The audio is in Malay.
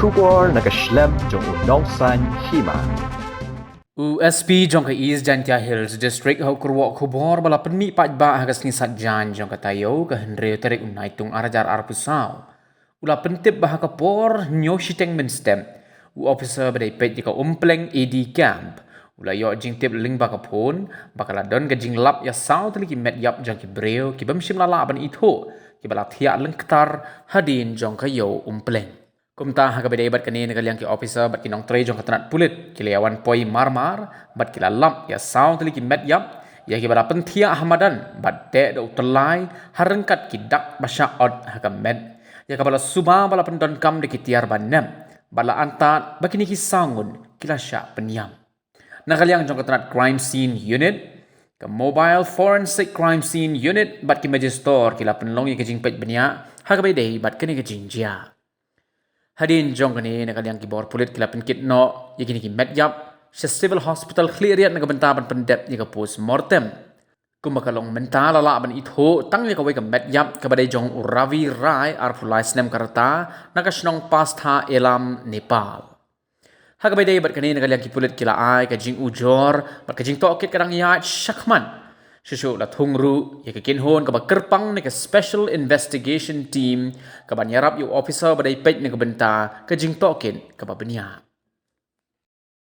Shubor na Snem jong unongsan Hima. USP jong ke East Jantia Hills District hau kurwak khubor bala Pynïap ba hagas ni satjan jong ke tayo ke hendreu terik unai tung arajar arpusau. Ula pentip bah ke por nyo shiteng menstem. U officer badai pet jika umpleng AD camp. Ula yo jing tip ling ba ke pon bakala don ke jing lap ya sau teli ki met yap jong ki breu ki bemshim lala ban Ithuh ki bala thia lengktar hadin jong ke yo umpleng. Kumta haga bedai bat kani negaliang ki officer bat kinong tre jong katanat pulit ki lewan poi marmar bat kila lamp ya sound teli ki met yap ya ki bala pentia ahmadan bat de do telai harengkat ki dak basya od haga met ya ka bala suba bala pendon kam de ki tiar banem bala antat bakini ki sangun kila sya Pynïap negaliang jong katanat crime scene unit ke mobile forensic crime scene unit bat ki magistor kila penlong ki jing pet benya haga bedai bat kani ki jing jia Hadin jong kani nakaliang ki bor pulit kila penkit no yakini ki met yap sa civil hospital clear yat nagabentaban pendep ni ka post mortem kumakalong mentala la ban Ithuh tang ni ka wai ka met yap ka badai jong uravi rai arfulai Snem karta nakasnong pastha elam Nepal hagabay bat kani nakaliang ki pulit kila ai ka jing ujor bat ka jing tokit kadang ya shakman Shushu la thungru ya kinhon ka kerpang ni ka special investigation team ka banyarap yu officer badai pet ni ka benta ka jing tokin ka Pynïap